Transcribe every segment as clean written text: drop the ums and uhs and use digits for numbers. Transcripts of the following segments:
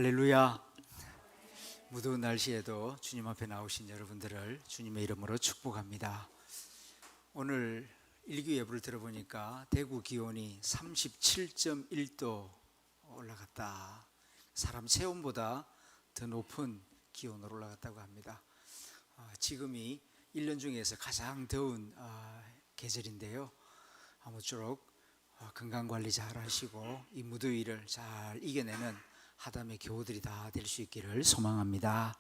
할렐루야. 무더운 날씨에도 주님 앞에 나오신 여러분들을 주님의 이름으로 축복합니다. 오늘 일기 예보를 들어보니까 대구 기온이 37.1도 올라갔다. 사람 체온보다 더 높은 기온으로 올라갔다고 합니다. 지금이 1년 중에서 가장 더운 계절인데요. 아무쪼록 건강관리 잘 하시고 이 무더위를 잘 이겨내는 하담의 교우들이 다 될 수 있기를 소망합니다.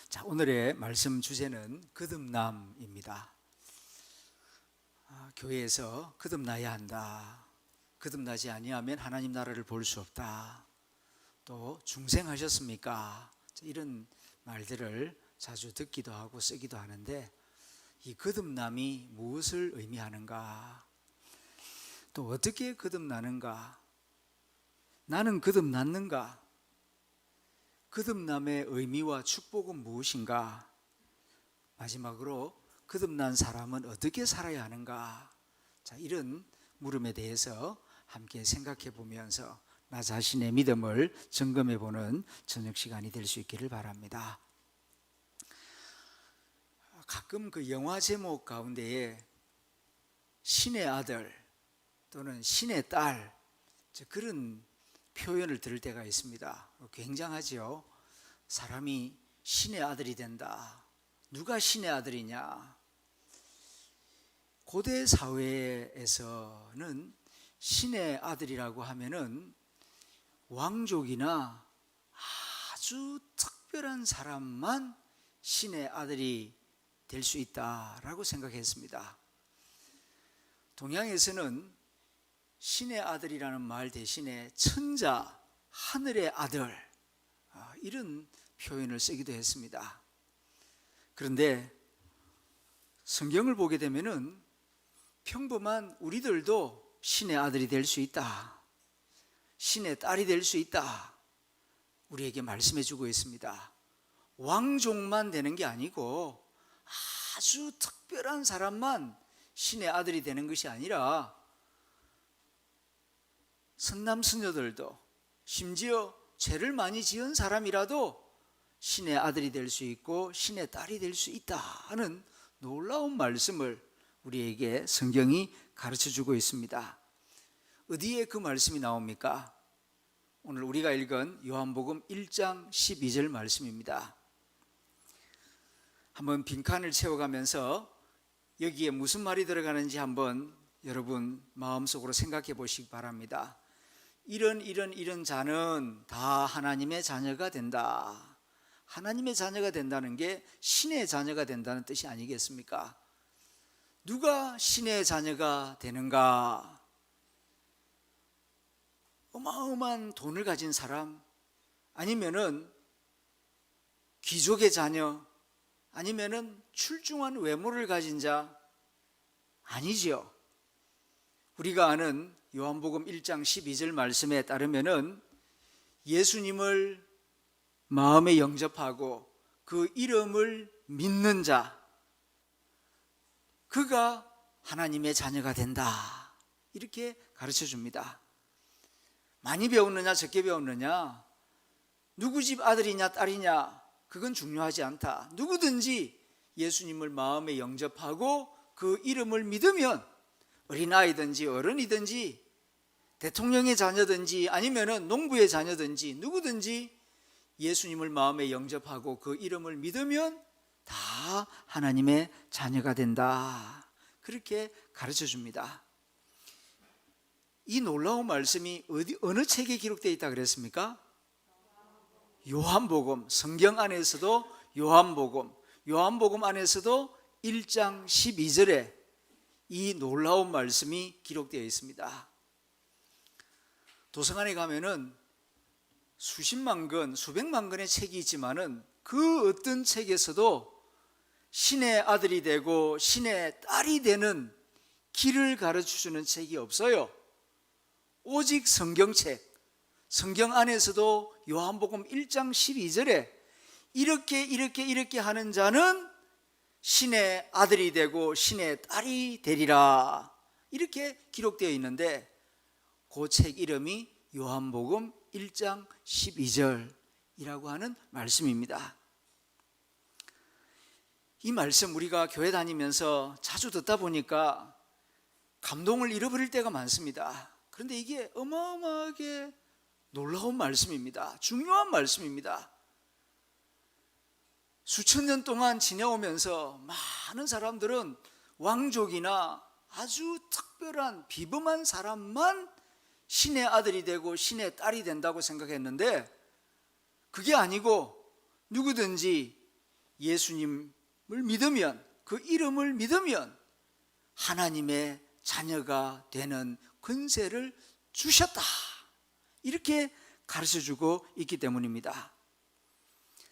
자, 오늘의 말씀 주제는 거듭남입니다. 교회에서 거듭나야 한다. 거듭나지 아니하면 하나님 나라를 볼 수 없다. 또 중생하셨습니까? 이런 말들을 자주 듣기도 하고 쓰기도 하는데, 이 거듭남이 무엇을 의미하는가? 또 어떻게 거듭나는가? 나는 거듭났는가? 거듭남의 의미와 축복은 무엇인가? 마지막으로 거듭난 사람은 어떻게 살아야 하는가? 자, 이런 물음에 대해서 함께 생각해 보면서 나 자신의 믿음을 점검해 보는 저녁 시간이 될 수 있기를 바랍니다. 가끔 그 영화 제목 가운데에 신의 아들 또는 신의 딸, 그런 표현을 들을 때가 있습니다. 굉장하지요. 사람이 신의 아들이 된다. 누가 신의 아들이냐? 고대 사회에서는 신의 아들이라고 하면은 왕족이나 아주 특별한 사람만 신의 아들이 될 수 있다라고 생각했습니다. 동양에서는 신의 아들이라는 말 대신에 천자, 하늘의 아들, 이런 표현을 쓰기도 했습니다. 그런데 성경을 보게 되면은 평범한 우리들도 신의 아들이 될 수 있다, 신의 딸이 될 수 있다, 우리에게 말씀해 주고 있습니다. 왕족만 되는 게 아니고 아주 특별한 사람만 신의 아들이 되는 것이 아니라 선남선녀들도, 심지어 죄를 많이 지은 사람이라도 신의 아들이 될 수 있고 신의 딸이 될 수 있다 하는 놀라운 말씀을 우리에게 성경이 가르쳐주고 있습니다. 어디에 그 말씀이 나옵니까? 오늘 우리가 읽은 요한복음 1장 12절 말씀입니다. 한번 빈칸을 채워가면서 여기에 무슨 말이 들어가는지 한번 여러분 마음속으로 생각해 보시기 바랍니다. 이런 자는 다 하나님의 자녀가 된다. 하나님의 자녀가 된다는 게 신의 자녀가 된다는 뜻이 아니겠습니까? 누가 신의 자녀가 되는가? 어마어마한 돈을 가진 사람, 아니면은 귀족의 자녀, 아니면은 출중한 외모를 가진 자, 아니죠. 우리가 아는 요한복음 1장 12절 말씀에 따르면은 예수님을 마음에 영접하고 그 이름을 믿는 자, 그가 하나님의 자녀가 된다, 이렇게 가르쳐 줍니다. 많이 배웠느냐 적게 배웠느냐, 누구 집 아들이냐 딸이냐, 그건 중요하지 않다. 누구든지 예수님을 마음에 영접하고 그 이름을 믿으면, 어린아이든지 어른이든지 대통령의 자녀든지 아니면은 농부의 자녀든지 누구든지 예수님을 마음에 영접하고 그 이름을 믿으면 다 하나님의 자녀가 된다, 그렇게 가르쳐 줍니다. 이 놀라운 말씀이 어느 책에 기록되어 있다 그랬습니까? 요한복음, 성경 안에서도 요한복음 안에서도 1장 12절에 이 놀라운 말씀이 기록되어 있습니다. 도서관에 가면은 수십만 권, 수백만 권의 책이 있지만은 그 어떤 책에서도 신의 아들이 되고 신의 딸이 되는 길을 가르쳐주는 책이 없어요. 오직 성경책, 성경 안에서도 요한복음 1장 12절에 이렇게 하는 자는 신의 아들이 되고 신의 딸이 되리라, 이렇게 기록되어 있는데 그 책 이름이 요한복음 1장 12절이라고 하는 말씀입니다. 이 말씀 우리가 교회 다니면서 자주 듣다 보니까 감동을 잃어버릴 때가 많습니다. 그런데 이게 어마어마하게 놀라운 말씀입니다. 중요한 말씀입니다. 수천 년 동안 지내오면서 많은 사람들은 왕족이나 아주 특별한 비범한 사람만 신의 아들이 되고 신의 딸이 된다고 생각했는데, 그게 아니고 누구든지 예수님을 믿으면, 그 이름을 믿으면 하나님의 자녀가 되는 권세를 주셨다, 이렇게 가르쳐주고 있기 때문입니다.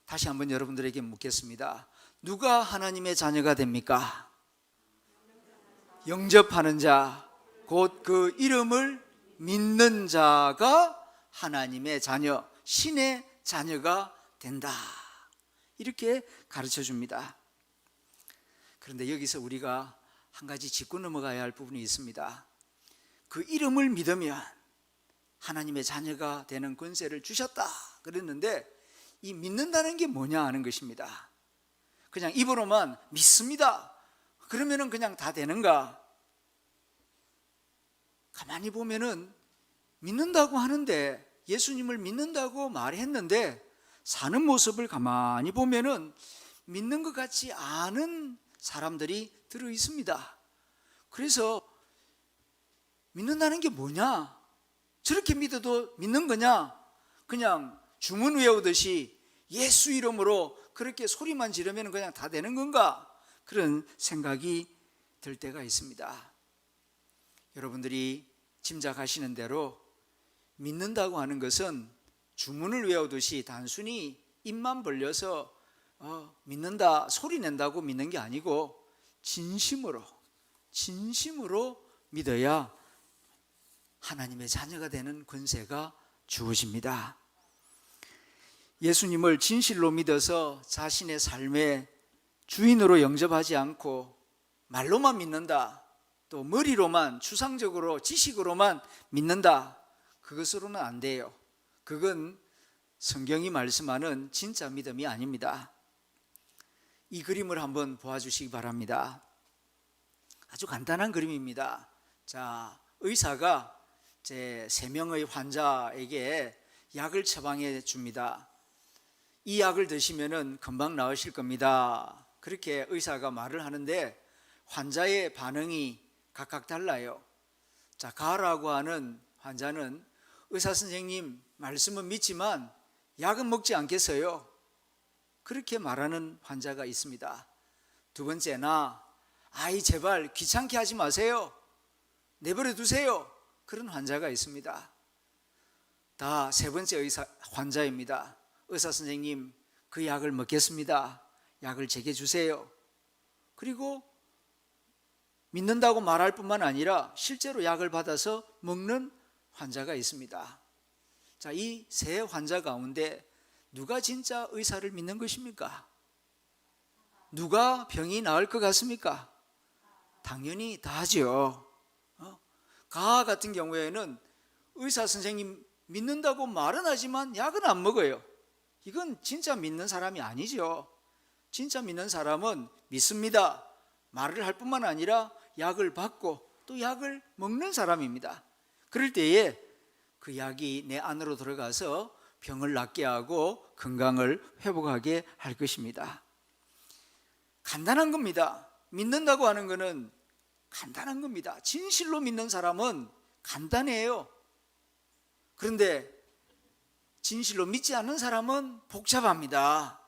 다시 한번 여러분들에게 묻겠습니다. 누가 하나님의 자녀가 됩니까? 영접하는 자, 곧 그 이름을 믿는 자가 하나님의 자녀, 신의 자녀가 된다, 이렇게 가르쳐 줍니다. 그런데 여기서 우리가 한 가지 짚고 넘어가야 할 부분이 있습니다. 그 이름을 믿으면 하나님의 자녀가 되는 권세를 주셨다 그랬는데, 이 믿는다는 게 뭐냐 하는 것입니다. 그냥 입으로만 믿습니다 그러면은 그냥 다 되는가? 가만히 보면은 믿는다고 하는데, 예수님을 믿는다고 말했는데 사는 모습을 가만히 보면은 믿는 것 같지 않은 사람들이 들어 있습니다. 그래서 믿는다는 게 뭐냐? 저렇게 믿어도 믿는 거냐? 그냥 주문 외우듯이 예수 이름으로 그렇게 소리만 지르면 그냥 다 되는 건가? 그런 생각이 들 때가 있습니다. 여러분들이 짐작하시는 대로 믿는다고 하는 것은 주문을 외우듯이 단순히 입만 벌려서 믿는다 소리 낸다고 믿는 게 아니고 진심으로 믿어야 하나님의 자녀가 되는 권세가 주어집니다. 예수님을 진실로 믿어서 자신의 삶의 주인으로 영접하지 않고 말로만 믿는다, 또 머리로만 추상적으로 지식으로만 믿는다, 그것으로는 안 돼요. 그건 성경이 말씀하는 진짜 믿음이 아닙니다. 이 그림을 한번 보아주시기 바랍니다. 아주 간단한 그림입니다. 자, 의사가 제 3명의 환자에게 약을 처방해 줍니다. 이 약을 드시면은 금방 나으실 겁니다, 그렇게 의사가 말을 하는데 환자의 반응이 각각 달라요. 자, 가라고 하는 환자는 의사 선생님 말씀은 믿지만 약은 먹지 않겠어요, 그렇게 말하는 환자가 있습니다. 두 번째나 아이 제발 귀찮게 하지 마세요, 내버려 두세요, 그런 환자가 있습니다. 다 세 번째 환자입니다. 의사 선생님 그 약을 먹겠습니다, 약을 제게 주세요. 그리고 믿는다고 말할 뿐만 아니라 실제로 약을 받아서 먹는 환자가 있습니다. 자, 이 세 환자 가운데 누가 진짜 의사를 믿는 것입니까? 누가 병이 나을 것 같습니까? 당연히 다죠. 가 같은 경우에는 의사 선생님 믿는다고 말은 하지만 약은 안 먹어요. 이건 진짜 믿는 사람이 아니죠. 진짜 믿는 사람은 믿습니다, 말을 할 뿐만 아니라 약을 받고 또 약을 먹는 사람입니다. 그럴 때에 그 약이 내 안으로 들어가서 병을 낫게 하고 건강을 회복하게 할 것입니다. 간단한 겁니다. 믿는다고 하는 것은 간단한 겁니다. 진실로 믿는 사람은 간단해요. 그런데 진실로 믿지 않는 사람은 복잡합니다.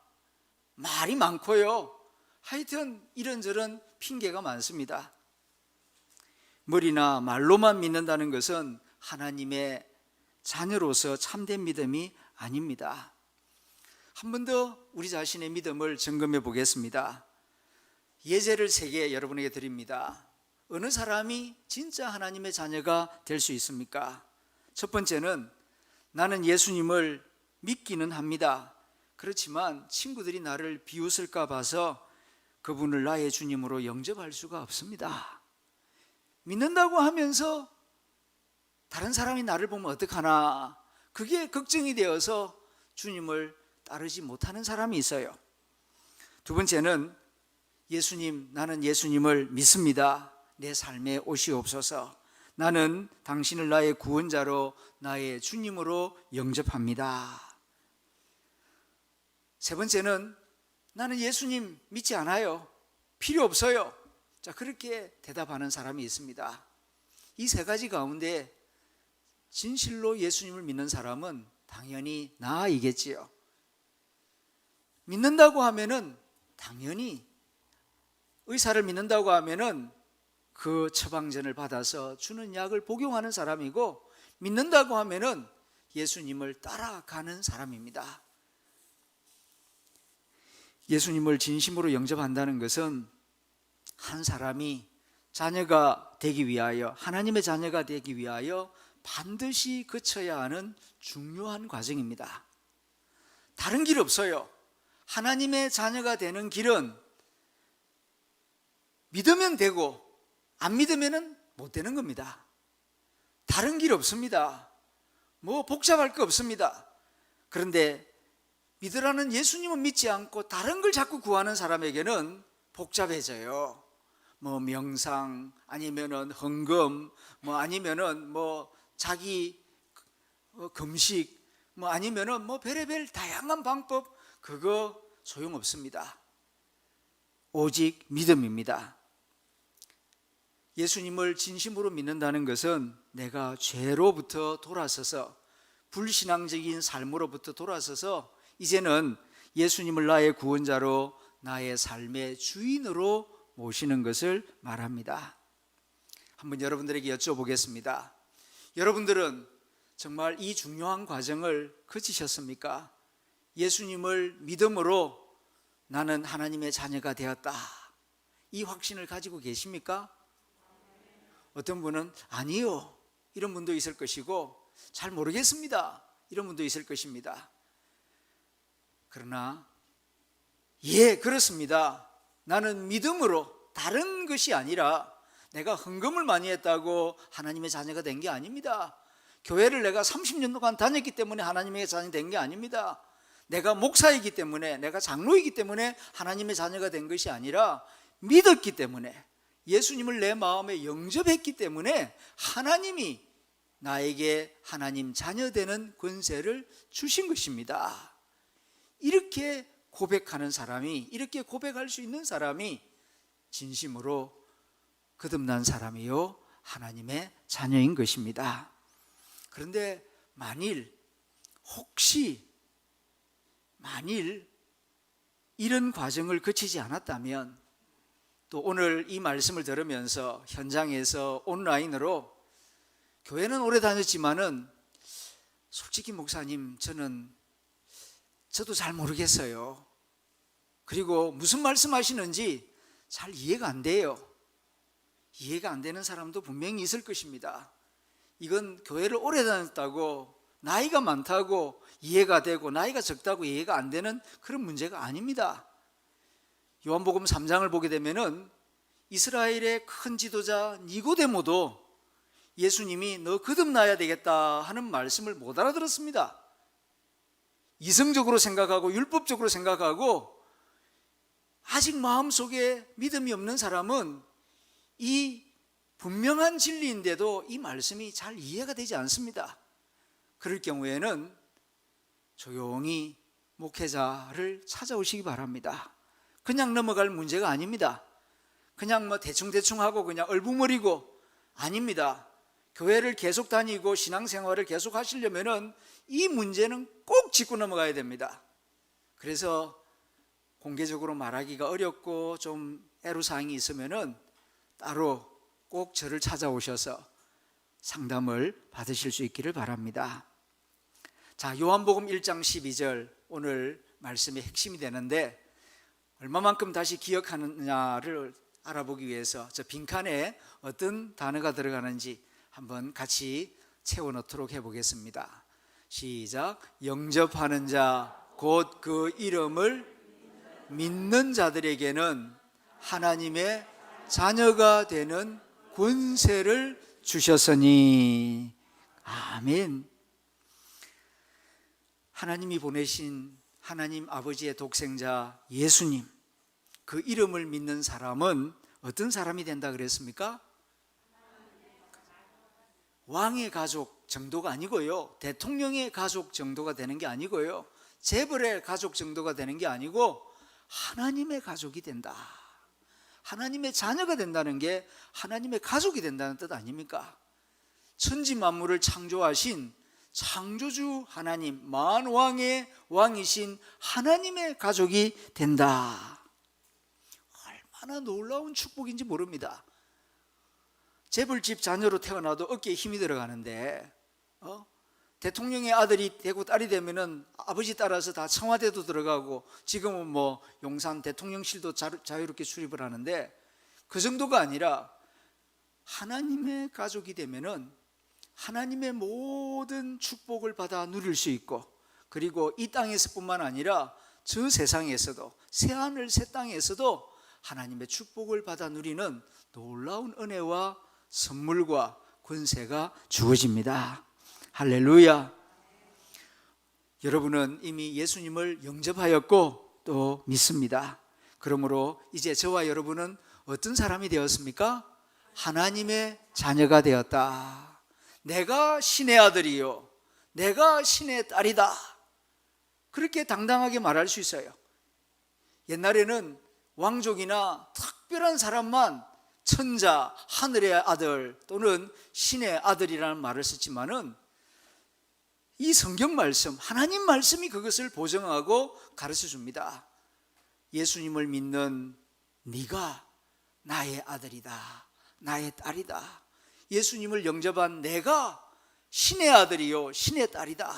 말이 많고요. 하여튼 이런저런 핑계가 많습니다. 머리나 말로만 믿는다는 것은 하나님의 자녀로서 참된 믿음이 아닙니다. 한 번 더 우리 자신의 믿음을 점검해 보겠습니다. 예제를 3개 여러분에게 드립니다. 어느 사람이 진짜 하나님의 자녀가 될 수 있습니까? 첫 번째는 나는 예수님을 믿기는 합니다. 그렇지만 친구들이 나를 비웃을까 봐서 그분을 나의 주님으로 영접할 수가 없습니다. 믿는다고 하면서 다른 사람이 나를 보면 어떡하나, 그게 걱정이 되어서 주님을 따르지 못하는 사람이 있어요. 두 번째는 예수님, 나는 예수님을 믿습니다. 내 삶에 오시옵소서. 나는 당신을 나의 구원자로, 나의 주님으로 영접합니다. 세 번째는 나는 예수님 믿지 않아요. 필요 없어요. 자, 그렇게 대답하는 사람이 있습니다. 이 세 가지 가운데 진실로 예수님을 믿는 사람은 당연히 나이겠지요. 믿는다고 하면은 당연히 의사를 믿는다고 하면은 그 처방전을 받아서 주는 약을 복용하는 사람이고, 믿는다고 하면은 예수님을 따라가는 사람입니다. 예수님을 진심으로 영접한다는 것은 한 사람이 자녀가 되기 위하여, 하나님의 자녀가 되기 위하여 반드시 거쳐야 하는 중요한 과정입니다. 다른 길 없어요. 하나님의 자녀가 되는 길은 믿으면 되고 안 믿으면 못 되는 겁니다. 다른 길 없습니다. 뭐 복잡할 거 없습니다. 그런데 믿으라는 예수님은 믿지 않고 다른 걸 자꾸 구하는 사람에게는 복잡해져요. 뭐 명상, 아니면은 헌금, 뭐 아니면은 뭐 자기 금식, 뭐 아니면은 뭐 별의별 다양한 방법, 그거 소용없습니다. 오직 믿음입니다. 예수님을 진심으로 믿는다는 것은 내가 죄로부터 돌아서서, 불신앙적인 삶으로부터 돌아서서 이제는 예수님을 나의 구원자로, 나의 삶의 주인으로 모시는 것을 말합니다. 한번 여러분들에게 여쭤보겠습니다. 여러분들은 정말 이 중요한 과정을 거치셨습니까? 예수님을 믿음으로 나는 하나님의 자녀가 되었다, 이 확신을 가지고 계십니까? 어떤 분은 아니요, 이런 분도 있을 것이고, 잘 모르겠습니다, 이런 분도 있을 것입니다. 그러나 예, 그렇습니다. 나는 믿음으로, 다른 것이 아니라 내가 헌금을 많이 했다고 하나님의 자녀가 된 게 아닙니다. 교회를 내가 30년 동안 다녔기 때문에 하나님의 자녀가 된 게 아닙니다. 내가 목사이기 때문에, 내가 장로이기 때문에 하나님의 자녀가 된 것이 아니라 믿었기 때문에, 예수님을 내 마음에 영접했기 때문에 하나님이 나에게 하나님 자녀 되는 권세를 주신 것입니다. 이렇게 고백하는 사람이, 이렇게 고백할 수 있는 사람이 진심으로 거듭난 사람이요, 하나님의 자녀인 것입니다. 그런데 혹시 만일 이런 과정을 거치지 않았다면, 또 오늘 이 말씀을 들으면서 현장에서 온라인으로, 교회는 오래 다녔지만은 솔직히 목사님, 저도 잘 모르겠어요. 그리고 무슨 말씀하시는지 잘 이해가 안 돼요. 이해가 안 되는 사람도 분명히 있을 것입니다. 이건 교회를 오래 다녔다고, 나이가 많다고 이해가 되고, 나이가 적다고 이해가 안 되는 그런 문제가 아닙니다. 요한복음 3장을 보게 되면은 이스라엘의 큰 지도자 니고데모도 예수님이 너 거듭나야 되겠다 하는 말씀을 못 알아들었습니다. 이성적으로 생각하고 율법적으로 생각하고 아직 마음속에 믿음이 없는 사람은 이 분명한 진리인데도 이 말씀이 잘 이해가 되지 않습니다. 그럴 경우에는 조용히 목회자를 찾아오시기 바랍니다. 그냥 넘어갈 문제가 아닙니다. 그냥 대충 하고 그냥 얼부머리고 아닙니다. 교회를 계속 다니고 신앙생활을 계속 하시려면은 이 문제는 꼭 짚고 넘어가야 됩니다. 그래서 공개적으로 말하기가 어렵고 좀 애로사항이 있으면은 따로 꼭 저를 찾아오셔서 상담을 받으실 수 있기를 바랍니다. 자, 요한복음 1장 12절 오늘 말씀의 핵심이 되는데, 얼마만큼 다시 기억하느냐를 알아보기 위해서 저 빈칸에 어떤 단어가 들어가는지 한번 같이 채워넣도록 해보겠습니다. 시작. 영접하는 자, 곧 그 이름을 믿는 자들에게는 하나님의 자녀가 되는 권세를 주셨으니. 아멘. 하나님이 보내신 하나님 아버지의 독생자 예수님, 그 이름을 믿는 사람은 어떤 사람이 된다 그랬습니까? 왕의 가족 정도가 아니고요, 대통령의 가족 정도가 되는 게 아니고요, 재벌의 가족 정도가 되는 게 아니고 하나님의 가족이 된다. 하나님의 자녀가 된다는 게 하나님의 가족이 된다는 뜻 아닙니까? 천지 만물을 창조하신 창조주 하나님, 만왕의 왕이신 하나님의 가족이 된다. 얼마나 놀라운 축복인지 모릅니다. 재벌집 자녀로 태어나도 어깨에 힘이 들어가는데 대통령의 아들이 되고 딸이 되면은 아버지 따라서 다 청와대도 들어가고, 지금은 뭐 용산 대통령실도 자유롭게 출입을 하는데, 그 정도가 아니라 하나님의 가족이 되면은 하나님의 모든 축복을 받아 누릴 수 있고, 그리고 이 땅에서뿐만 아니라 저 세상에서도, 새하늘 새 땅에서도 하나님의 축복을 받아 누리는 놀라운 은혜와 선물과 권세가 주어집니다. 할렐루야. 여러분은 이미 예수님을 영접하였고 또 믿습니다. 그러므로 이제 저와 여러분은 어떤 사람이 되었습니까? 하나님의 자녀가 되었다. 내가 신의 아들이요, 내가 신의 딸이다. 그렇게 당당하게 말할 수 있어요. 옛날에는 왕족이나 특별한 사람만 천자, 하늘의 아들 또는 신의 아들이라는 말을 썼지만은, 이 성경 말씀, 하나님 말씀이 그것을 보증하고 가르쳐 줍니다. 예수님을 믿는 네가 나의 아들이다, 나의 딸이다. 예수님을 영접한 내가 신의 아들이요, 신의 딸이다.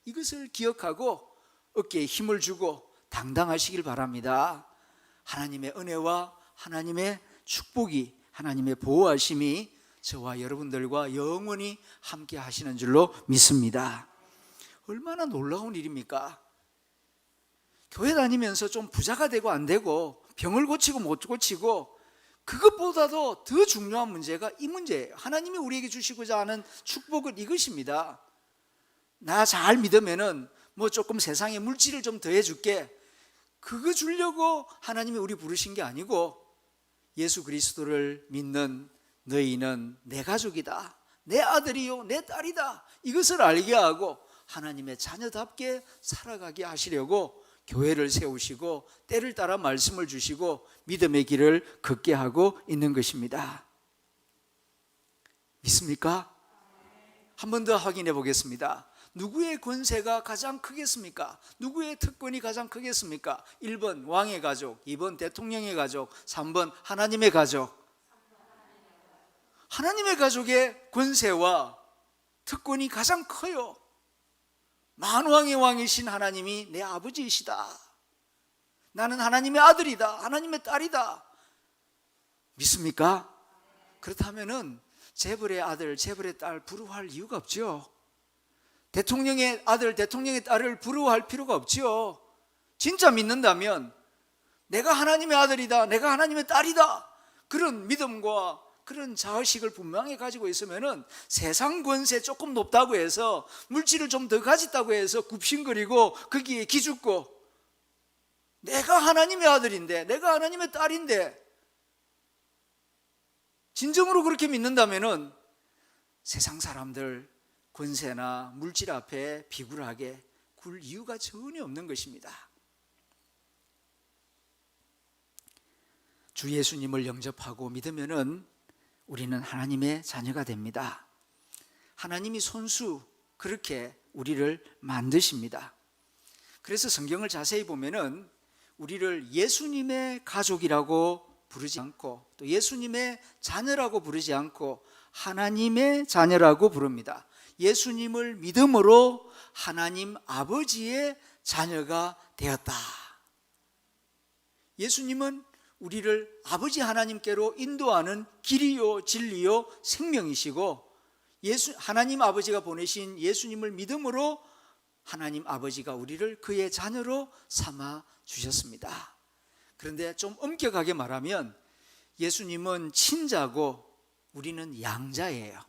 이것을 기억하고 어깨에 힘을 주고 당당하시길 바랍니다. 하나님의 은혜와 하나님의 축복이, 하나님의 보호하심이 저와 여러분들과 영원히 함께 하시는 줄로 믿습니다. 얼마나 놀라운 일입니까? 교회 다니면서 좀 부자가 되고 안 되고, 병을 고치고 못 고치고, 그것보다도 더 중요한 문제가 이 문제예요. 하나님이 우리에게 주시고자 하는 축복은 이것입니다. 나 잘 믿으면은 뭐 조금 세상에 물질을 좀 더해 줄게, 그거 주려고 하나님이 우리 부르신 게 아니고, 예수 그리스도를 믿는 너희는 내 가족이다, 내 아들이요, 내 딸이다, 이것을 알게 하고 하나님의 자녀답게 살아가게 하시려고 교회를 세우시고 때를 따라 말씀을 주시고 믿음의 길을 걷게 하고 있는 것입니다. 믿습니까? 한 번 더 확인해 보겠습니다. 누구의 권세가 가장 크겠습니까? 누구의 특권이 가장 크겠습니까? 1번 왕의 가족, 2번 대통령의 가족, 3번 하나님의 가족. 하나님의 가족의 권세와 특권이 가장 커요. 만왕의 왕이신 하나님이 내 아버지이시다. 나는 하나님의 아들이다, 하나님의 딸이다. 믿습니까? 그렇다면은 재벌의 아들, 재벌의 딸 부러워할 이유가 없죠. 대통령의 아들, 대통령의 딸을 부러워할 필요가 없죠. 진짜 믿는다면 내가 하나님의 아들이다, 내가 하나님의 딸이다, 그런 믿음과 그런 자의식을 분명히 가지고 있으면은 세상 권세 조금 높다고 해서, 물질을 좀 더 가졌다고 해서 굽신거리고 거기에 기죽고, 내가 하나님의 아들인데, 내가 하나님의 딸인데, 진정으로 그렇게 믿는다면은 세상 사람들 권세나 물질 앞에 비굴하게 굴 이유가 전혀 없는 것입니다. 주 예수님을 영접하고 믿으면은 우리는 하나님의 자녀가 됩니다. 하나님이 손수 그렇게 우리를 만드십니다. 그래서 성경을 자세히 보면은 우리를 예수님의 가족이라고 부르지 않고, 또 예수님의 자녀라고 부르지 않고 하나님의 자녀라고 부릅니다. 예수님을 믿음으로 하나님 아버지의 자녀가 되었다. 예수님은 우리를 아버지 하나님께로 인도하는 길이요 진리요 생명이시고, 하나님 아버지가 보내신 예수님을 믿음으로 하나님 아버지가 우리를 그의 자녀로 삼아 주셨습니다. 그런데 좀 엄격하게 말하면 예수님은 친자고 우리는 양자예요.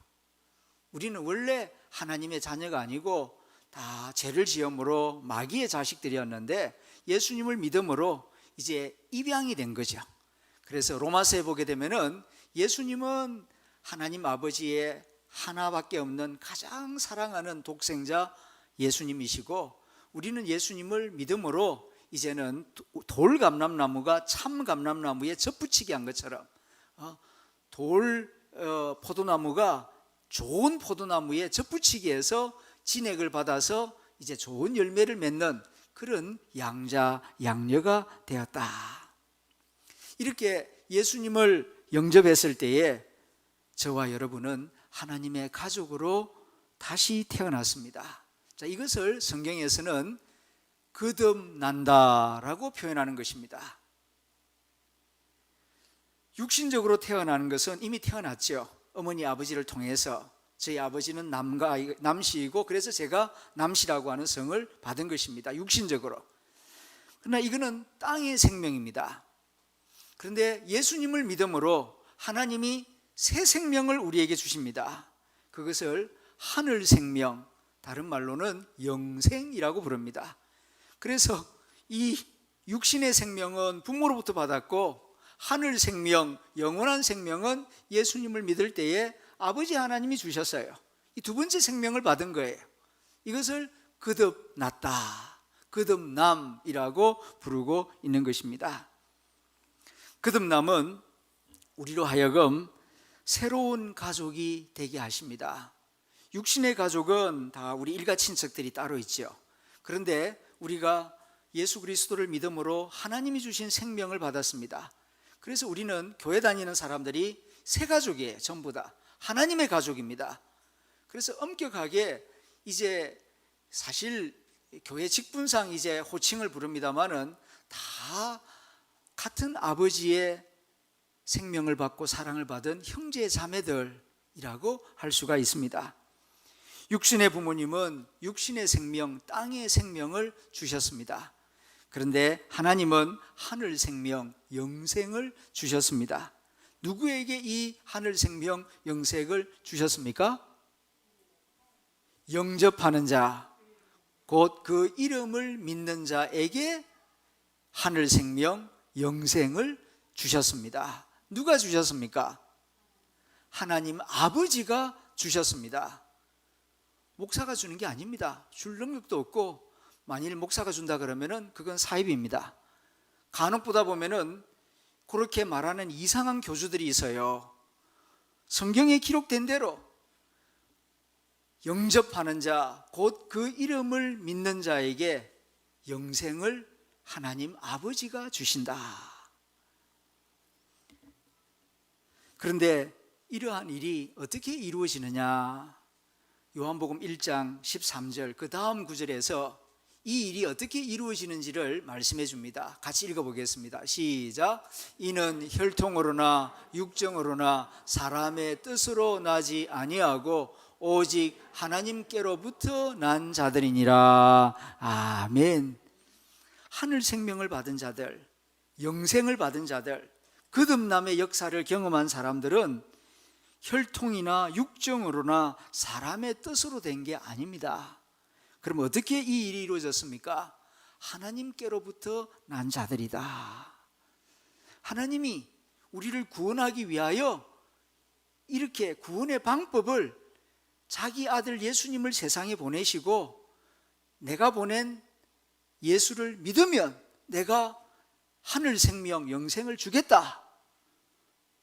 우리는 원래 하나님의 자녀가 아니고 다 죄를 지음으로 마귀의 자식들이었는데 예수님을 믿음으로 이제 입양이 된 거죠. 그래서 로마서에 보게 되면은 예수님은 하나님 아버지의 하나밖에 없는 가장 사랑하는 독생자 예수님이시고, 우리는 예수님을 믿음으로 이제는 돌 감람나무가 참 감람나무에 접붙이게 한 것처럼 포도나무가 좋은 포도나무에 접붙이게 해서 진액을 받아서 이제 좋은 열매를 맺는 그런 양자 양녀가 되었다. 이렇게 예수님을 영접했을 때에 저와 여러분은 하나님의 가족으로 다시 태어났습니다. 자, 이것을 성경에서는 거듭난다라고 표현하는 것입니다. 육신적으로 태어나는 것은 이미 태어났죠. 어머니 아버지를 통해서 저희 아버지는 남씨이고 그래서 제가 남씨라고 하는 성을 받은 것입니다. 육신적으로. 그러나 이거는 땅의 생명입니다. 그런데 예수님을 믿음으로 하나님이 새 생명을 우리에게 주십니다. 그것을 하늘 생명, 다른 말로는 영생이라고 부릅니다. 그래서 이 육신의 생명은 부모로부터 받았고, 하늘 생명, 영원한 생명은 예수님을 믿을 때에 아버지 하나님이 주셨어요. 이 두 번째 생명을 받은 거예요. 이것을 거듭났다, 거듭남이라고 부르고 있는 것입니다. 거듭남은 우리로 하여금 새로운 가족이 되게 하십니다. 육신의 가족은 다 우리 일가 친척들이 따로 있죠. 그런데 우리가 예수 그리스도를 믿음으로 하나님이 주신 생명을 받았습니다. 그래서 우리는 교회 다니는 사람들이 새 가족이에요. 전부 다 하나님의 가족입니다. 그래서 엄격하게 이제 사실 교회 직분상 이제 호칭을 부릅니다만은 다 같은 아버지의 생명을 받고 사랑을 받은 형제 자매들이라고 할 수가 있습니다. 육신의 부모님은 육신의 생명, 땅의 생명을 주셨습니다. 그런데 하나님은 하늘 생명, 영생을 주셨습니다. 누구에게 이 하늘 생명, 영생을 주셨습니까? 영접하는 자, 곧 그 이름을 믿는 자에게 하늘 생명, 영생을 주셨습니다. 누가 주셨습니까? 하나님 아버지가 주셨습니다. 목사가 주는 게 아닙니다. 줄 능력도 없고, 만일 목사가 준다 그러면은 그건 사입입니다. 간혹 보다 보면은 그렇게 말하는 이상한 교주들이 있어요. 성경에 기록된 대로 영접하는 자, 곧 그 이름을 믿는 자에게 영생을 하나님 아버지가 주신다. 그런데 이러한 일이 어떻게 이루어지느냐? 요한복음 1장 13절 그 다음 구절에서 이 일이 어떻게 이루어지는지를 말씀해 줍니다. 같이 읽어보겠습니다. 시작. 이는 혈통으로나 육정으로나 사람의 뜻으로 나지 아니하고 오직 하나님께로부터 난 자들이니라. 아멘. 하늘 생명을 받은 자들, 영생을 받은 자들, 거듭남의 역사를 경험한 사람들은 혈통이나 육정으로나 사람의 뜻으로 된 게 아닙니다. 그럼 어떻게 이 일이 이루어졌습니까? 하나님께로부터 난 자들이다. 하나님이 우리를 구원하기 위하여 이렇게 구원의 방법을 자기 아들 예수님을 세상에 보내시고, 내가 보낸 예수를 믿으면 내가 하늘 생명, 영생을 주겠다.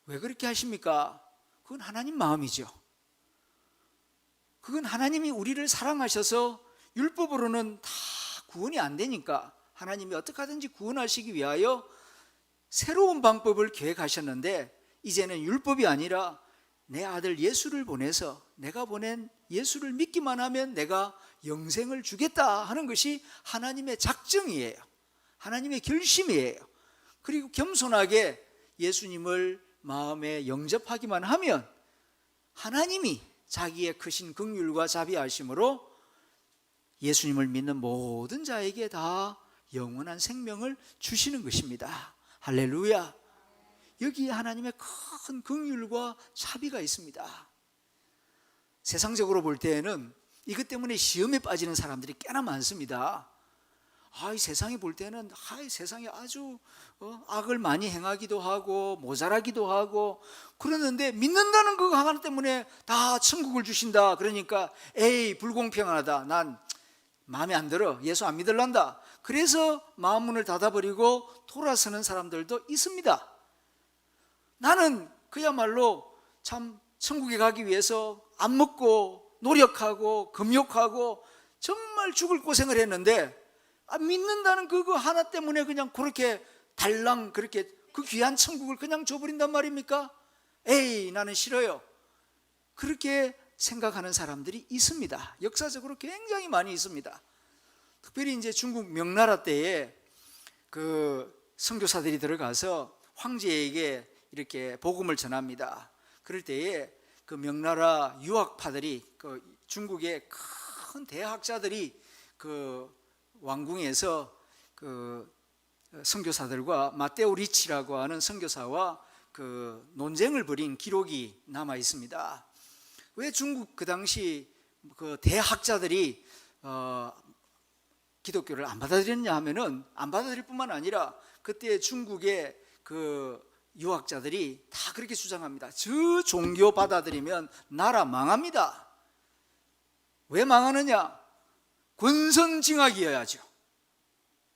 왜 그렇게 하십니까? 그건 하나님 마음이죠. 그건 하나님이 우리를 사랑하셔서 율법으로는 다 구원이 안 되니까 하나님이 어떻게 하든지 구원하시기 위하여 새로운 방법을 계획하셨는데, 이제는 율법이 아니라 내 아들 예수를 보내서 내가 보낸 예수를 믿기만 하면 내가 영생을 주겠다 하는 것이 하나님의 작정이에요. 하나님의 결심이에요. 그리고 겸손하게 예수님을 마음에 영접하기만 하면 하나님이 자기의 크신 긍휼과 자비하심으로 예수님을 믿는 모든 자에게 다 영원한 생명을 주시는 것입니다. 할렐루야. 여기에 하나님의 큰 긍휼과 자비가 있습니다. 세상적으로 볼 때에는 이것 때문에 시험에 빠지는 사람들이 꽤나 많습니다. 이 세상에 볼 때는 이 세상에 아주 악을 많이 행하기도 하고 모자라기도 하고 그러는데 믿는다는 그거 하나 때문에 다 천국을 주신다. 그러니까 에이 불공평하다. 난 마음에 안 들어. 예수 안 믿을란다. 그래서 마음 문을 닫아버리고 돌아서는 사람들도 있습니다. 나는 그야말로 참 천국에 가기 위해서 안 먹고 노력하고 금욕하고 정말 죽을 고생을 했는데 믿는다는 그거 하나 때문에 그냥 그렇게 달랑 그렇게 그 귀한 천국을 그냥 줘버린단 말입니까? 에이 나는 싫어요. 그렇게 생각하는 사람들이 있습니다. 역사적으로 굉장히 많이 있습니다. 특별히 이제 중국 명나라 때에 그 선교사들이 들어가서 황제에게 이렇게 복음을 전합니다. 그럴 때에 그 명나라 유학파들이 그 중국의 큰 대학자들이 그 왕궁에서 그 선교사들과 마테오 리치라고 하는 선교사와 그 논쟁을 벌인 기록이 남아 있습니다. 왜 중국 그 당시 그 대학자들이 기독교를 안 받아들였냐 하면은 안 받아들일 뿐만 아니라 그때 중국의 그 유학자들이 다 그렇게 주장합니다. 저 종교 받아들이면 나라 망합니다. 왜 망하느냐? 권선징악이어야죠.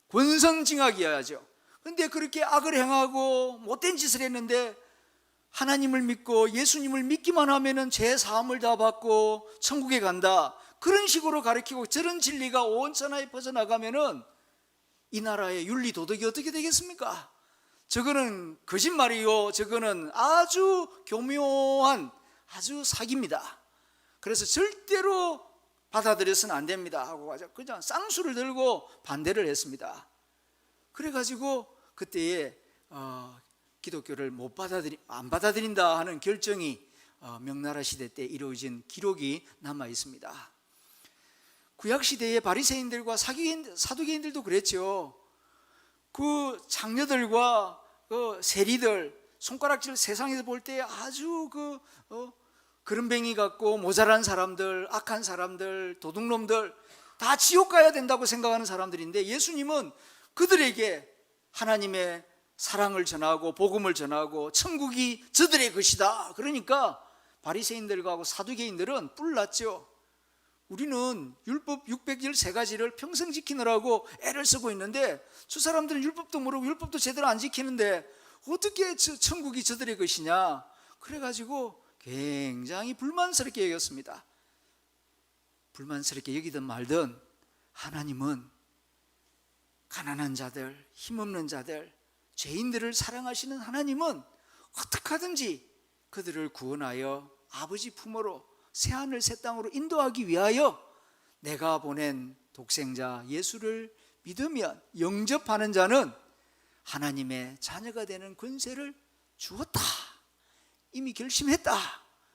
권선징악이어야죠. 그런데 그렇게 악을 행하고 못된 짓을 했는데 하나님을 믿고 예수님을 믿기만 하면은 죄 사함을 다 받고 천국에 간다. 그런 식으로 가르치고 저런 진리가 온 천하에 퍼져나가면은 이 나라의 윤리 도덕이 어떻게 되겠습니까? 저거는 거짓말이요. 저거는 아주 교묘한 아주 사기입니다. 그래서 절대로 받아들여서는 안 됩니다 하고 그냥 쌍수를 들고 반대를 했습니다. 그래가지고 그때에 기독교를 안 받아들인다 하는 결정이 명나라 시대 때 이루어진 기록이 남아 있습니다. 구약 시대의 바리새인들과 사두개인들도 그랬죠. 그 장녀들과 그 세리들 손가락질 세상에서 볼 때 아주 그름뱅이 같고 모자란 사람들, 악한 사람들, 도둑놈들 다 지옥 가야 된다고 생각하는 사람들인데 예수님은 그들에게 하나님의 사랑을 전하고 복음을 전하고 천국이 저들의 것이다. 그러니까 바리새인들과 사두개인들은 뿔났죠. 우리는 율법 613가지를 평생 지키느라고 애를 쓰고 있는데 저 사람들은 율법도 모르고 율법도 제대로 안 지키는데 어떻게 천국이 저들의 것이냐. 그래가지고 굉장히 불만스럽게 여겼습니다. 불만스럽게 여기든 말든 하나님은 가난한 자들, 힘없는 자들, 죄인들을 사랑하시는 하나님은 어떻게 하든지 그들을 구원하여 아버지 품으로 새하늘 새 땅으로 인도하기 위하여 내가 보낸 독생자 예수를 믿으면 영접하는 자는 하나님의 자녀가 되는 권세를 주었다. 이미 결심했다.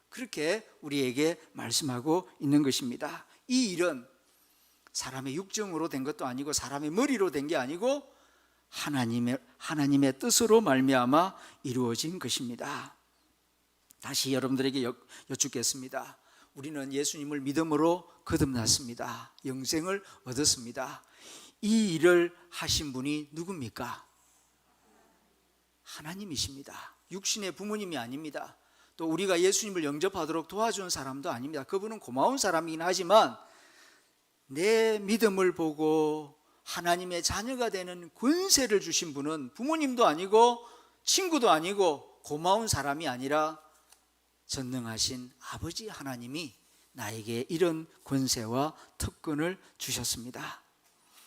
그렇게 우리에게 말씀하고 있는 것입니다. 이 일은 사람의 육정으로 된 것도 아니고 사람의 머리로 된 게 아니고 하나님의 뜻으로 말미암아 이루어진 것입니다. 다시 여러분들에게 여쭙겠습니다. 우리는 예수님을 믿음으로 거듭났습니다. 영생을 얻었습니다. 이 일을 하신 분이 누굽니까? 하나님이십니다. 육신의 부모님이 아닙니다. 또 우리가 예수님을 영접하도록 도와준 사람도 아닙니다. 그분은 고마운 사람이긴 하지만 내 믿음을 보고 하나님의 자녀가 되는 권세를 주신 분은 부모님도 아니고 친구도 아니고 고마운 사람이 아니라 전능하신 아버지 하나님이 나에게 이런 권세와 특권을 주셨습니다.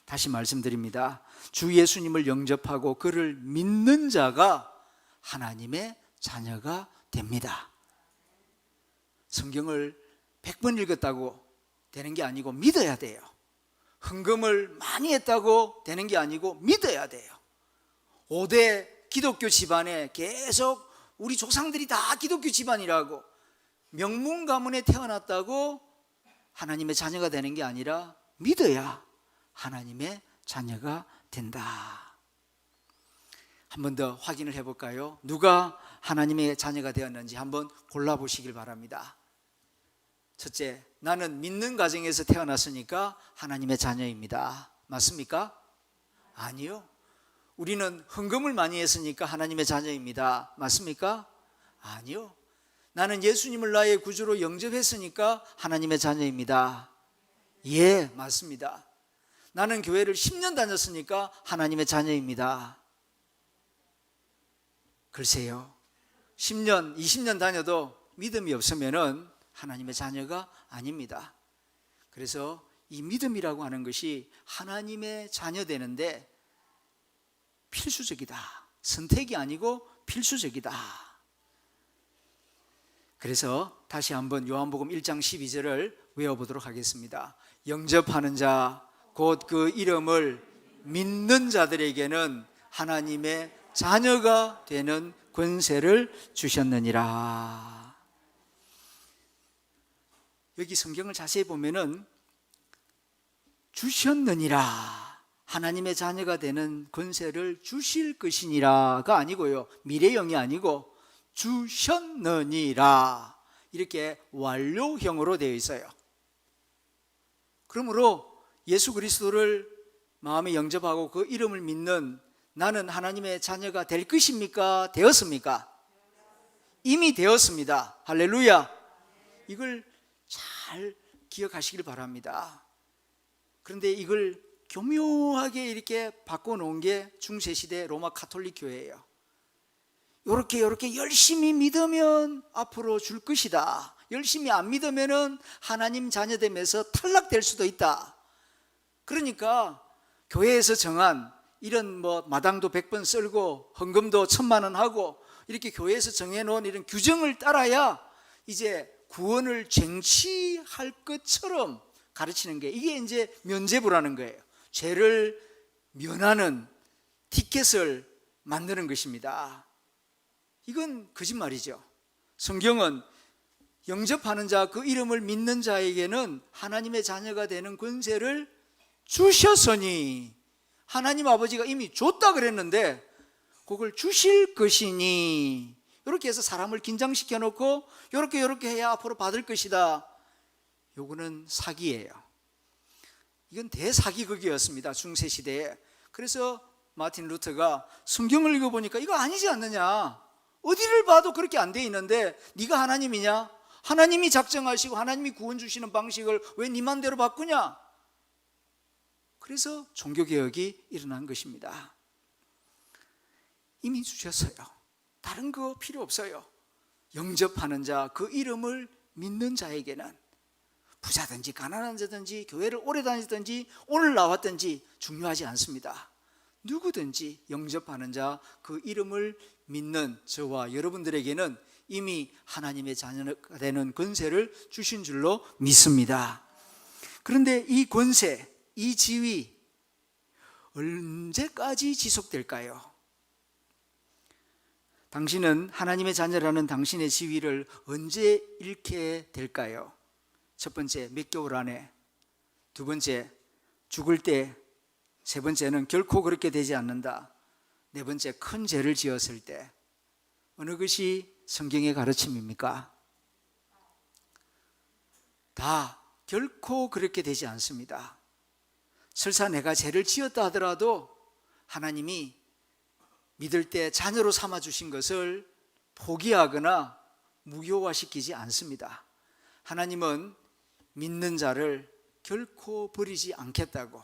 다시 말씀드립니다. 주 예수님을 영접하고 그를 믿는 자가 하나님의 자녀가 됩니다. 성경을 100번 읽었다고 되는 게 아니고 믿어야 돼요. 헌금을 많이 했다고 되는 게 아니고 믿어야 돼요. 5대 기독교 집안에 계속 우리 조상들이 다 기독교 집안이라고 명문 가문에 태어났다고 하나님의 자녀가 되는 게 아니라 믿어야 하나님의 자녀가 된다. 한 번 더 확인을 해볼까요? 누가 하나님의 자녀가 되었는지 한번 골라보시길 바랍니다. 첫째, 나는 믿는 가정에서 태어났으니까 하나님의 자녀입니다. 맞습니까? 아니요. 우리는 헌금을 많이 했으니까 하나님의 자녀입니다. 맞습니까? 아니요. 나는 예수님을 나의 구주로 영접했으니까 하나님의 자녀입니다. 예, 맞습니다. 나는 교회를 10년 다녔으니까 하나님의 자녀입니다. 글쎄요, 10년, 20년 다녀도 믿음이 없으면은 하나님의 자녀가 아닙니다. 그래서 이 믿음이라고 하는 것이 하나님의 자녀 되는데 필수적이다. 선택이 아니고 필수적이다. 그래서 다시 한번 요한복음 1장 12절을 외워보도록 하겠습니다. 영접하는 자, 곧 그 이름을 믿는 자들에게는 하나님의 자녀가 되는 권세를 주셨느니라. 여기 성경을 자세히 보면은 주셨느니라, 하나님의 자녀가 되는 권세를 주실 것이니라가 아니고요, 미래형이 아니고 주셨느니라, 이렇게 완료형으로 되어 있어요. 그러므로 예수 그리스도를 마음에 영접하고 그 이름을 믿는 나는 하나님의 자녀가 될 것입니까? 되었습니까? 이미 되었습니다. 할렐루야. 이걸 잘 기억하시길 바랍니다. 그런데 이걸 교묘하게 이렇게 바꿔놓은 게 중세시대 로마 가톨릭 교회예요. 이렇게 열심히 믿으면 앞으로 줄 것이다. 열심히 안 믿으면 하나님 자녀됨에서 탈락될 수도 있다. 그러니까 교회에서 정한 이런 마당도 100번 쓸고 헌금도 1000만 원 하고 이렇게 교회에서 정해놓은 이런 규정을 따라야 이제 구원을 쟁취할 것처럼 가르치는 게, 이게 이제 면죄부라는 거예요. 죄를 면하는 티켓을 만드는 것입니다. 이건 거짓말이죠. 성경은 영접하는 자, 그 이름을 믿는 자에게는 하나님의 자녀가 되는 권세를 주셨으니, 하나님 아버지가 이미 줬다 그랬는데 그걸 주실 것이니, 이렇게 해서 사람을 긴장시켜 놓고 이렇게 해야 앞으로 받을 것이다. 요거는 사기예요. 이건 대사기극이었습니다, 중세시대에. 그래서 마틴 루터가 성경을 읽어보니까 이거 아니지 않느냐, 어디를 봐도 그렇게 안 돼 있는데 네가 하나님이냐? 하나님이 작정하시고 하나님이 구원 주시는 방식을 왜 네 맘대로 바꾸냐? 그래서 종교개혁이 일어난 것입니다. 이미 주셨어요. 다른 거 필요 없어요. 영접하는 자, 그 이름을 믿는 자에게는 부자든지 가난한 자든지 교회를 오래 다니든지 오늘 나왔든지 중요하지 않습니다. 누구든지 영접하는 자, 그 이름을 믿는 저와 여러분들에게는 이미 하나님의 자녀가 되는 권세를 주신 줄로 믿습니다. 그런데 이 권세, 이 지위 언제까지 지속될까요? 당신은 하나님의 자녀라는 당신의 지위를 언제 잃게 될까요? 첫 번째, 몇 개월 안에. 두 번째, 죽을 때. 세 번째는 결코 그렇게 되지 않는다. 네 번째, 큰 죄를 지었을 때. 어느 것이 성경의 가르침입니까? 다 결코 그렇게 되지 않습니다. 설사 내가 죄를 지었다 하더라도 하나님이 믿을 때 자녀로 삼아주신 것을 포기하거나 무효화시키지 않습니다. 하나님은 믿는 자를 결코 버리지 않겠다고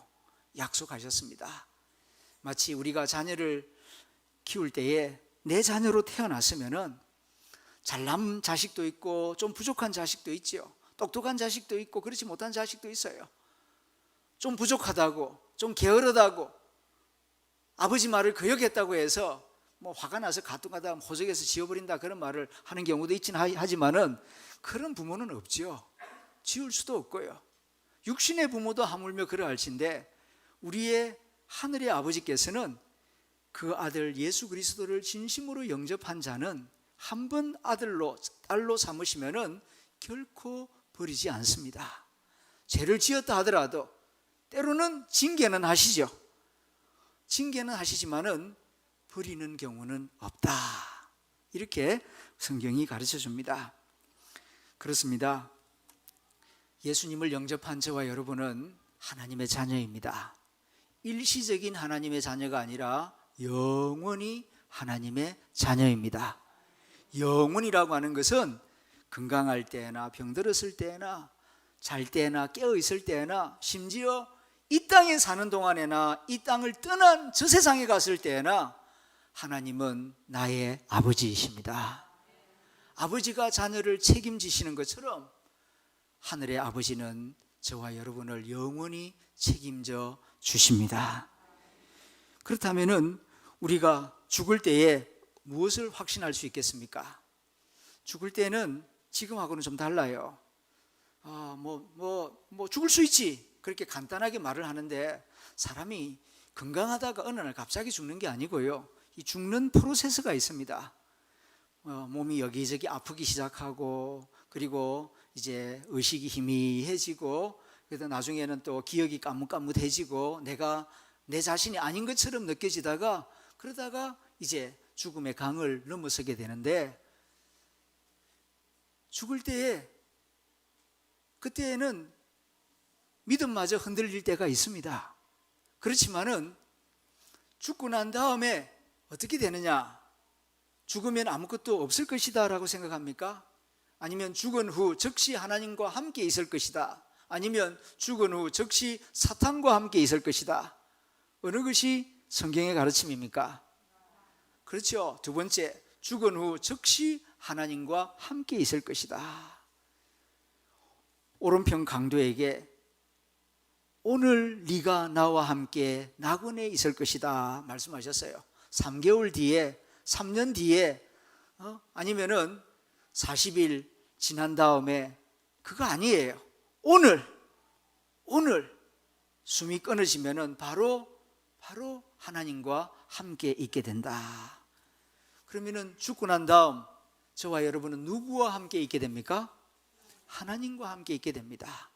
약속하셨습니다. 마치 우리가 자녀를 키울 때에 내 자녀로 태어났으면은 잘난 자식도 있고 좀 부족한 자식도 있지요. 똑똑한 자식도 있고 그렇지 못한 자식도 있어요. 좀 부족하다고, 좀 게으르다고, 아버지 말을 거역했다고 해서 화가 나서 가뜩하다 호적에서 지워버린다, 그런 말을 하는 경우도 있긴 하지만은 그런 부모는 없죠. 지울 수도 없고요. 육신의 부모도 하물며 그러할진데 우리의 하늘의 아버지께서는 그 아들 예수 그리스도를 진심으로 영접한 자는 한 번 아들로 딸로 삼으시면은 결코 버리지 않습니다. 죄를 지었다 하더라도 때로는 징계는 하시죠. 징계는 하시지만은 버리는 경우는 없다. 이렇게 성경이 가르쳐 줍니다. 그렇습니다. 예수님을 영접한 저와 여러분은 하나님의 자녀입니다. 일시적인 하나님의 자녀가 아니라 영원히 하나님의 자녀입니다. 영원이라고 하는 것은 건강할 때나 병들었을 때나 잘 때나 깨어 있을 때나 심지어 이 땅에 사는 동안에나 이 땅을 떠난 저 세상에 갔을 때나 하나님은 나의 아버지이십니다. 아버지가 자녀를 책임지시는 것처럼 하늘의 아버지는 저와 여러분을 영원히 책임져 주십니다. 그렇다면은 우리가 죽을 때에 무엇을 확신할 수 있겠습니까? 죽을 때는 지금하고는 좀 달라요. 죽을 수 있지, 그렇게 간단하게 말을 하는데 사람이 건강하다가 어느 날 갑자기 죽는 게 아니고요, 이 죽는 프로세스가 있습니다. 몸이 여기저기 아프기 시작하고, 그리고 이제 의식이 희미해지고, 그래도 나중에는 또 기억이 까뭇까뭇해지고 내가 내 자신이 아닌 것처럼 느껴지다가, 그러다가 이제 죽음의 강을 넘어서게 되는데, 죽을 때에 그때에는 믿음마저 흔들릴 때가 있습니다. 그렇지만은 죽고 난 다음에 어떻게 되느냐? 죽으면 아무것도 없을 것이다 라고 생각합니까? 아니면 죽은 후 즉시 하나님과 함께 있을 것이다, 아니면 죽은 후 즉시 사탄과 함께 있을 것이다, 어느 것이 성경의 가르침입니까? 그렇죠. 두 번째, 죽은 후 즉시 하나님과 함께 있을 것이다. 오른편 강도에게 오늘 네가 나와 함께 낙원에 있을 것이다 말씀하셨어요. 3개월 뒤에, 3년 뒤에, 아니면은 40일 지난 다음에, 그거 아니에요. 오늘 숨이 끊어지면은 바로 하나님과 함께 있게 된다. 그러면은 죽고 난 다음 저와 여러분은 누구와 함께 있게 됩니까? 하나님과 함께 있게 됩니다.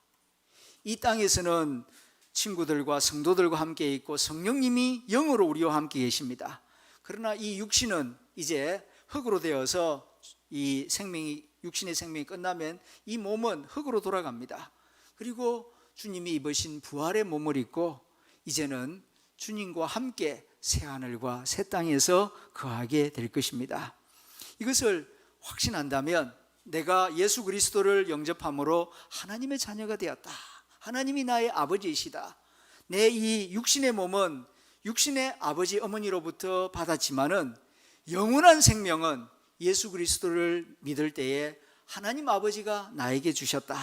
이 땅에서는 친구들과 성도들과 함께 있고 성령님이 영으로 우리와 함께 계십니다. 그러나 이 육신은 이제 흙으로 되어서 이 생명이, 육신의 생명이 끝나면 이 몸은 흙으로 돌아갑니다. 그리고 주님이 입으신 부활의 몸을 입고 이제는 주님과 함께 새하늘과 새 땅에서 거하게 될 것입니다. 이것을 확신한다면 내가 예수 그리스도를 영접함으로 하나님의 자녀가 되었다, 하나님이 나의 아버지이시다, 내 이 육신의 몸은 육신의 아버지 어머니로부터 받았지만은 영원한 생명은 예수 그리스도를 믿을 때에 하나님 아버지가 나에게 주셨다,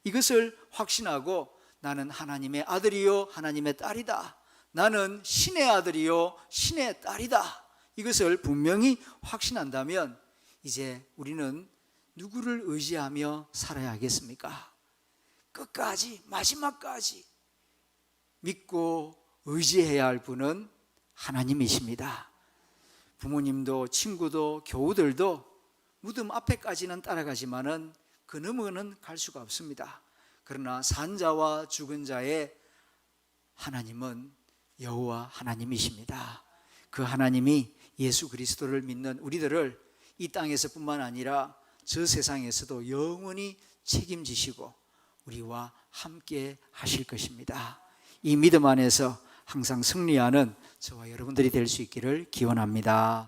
이것을 확신하고 나는 하나님의 아들이요 하나님의 딸이다, 나는 신의 아들이요 신의 딸이다, 이것을 분명히 확신한다면 이제 우리는 누구를 의지하며 살아야 하겠습니까? 끝까지, 마지막까지 믿고 의지해야 할 분은 하나님이십니다. 부모님도 친구도 교우들도 무덤 앞에까지는 따라가지만은 그 너머는 갈 수가 없습니다. 그러나 산 자와 죽은 자의 하나님은 여호와 하나님이십니다. 그 하나님이 예수 그리스도를 믿는 우리들을 이 땅에서뿐만 아니라 저 세상에서도 영원히 책임지시고 우리와 함께 하실 것입니다. 이 믿음 안에서 항상 승리하는 저와 여러분들이 될 수 있기를 기원합니다.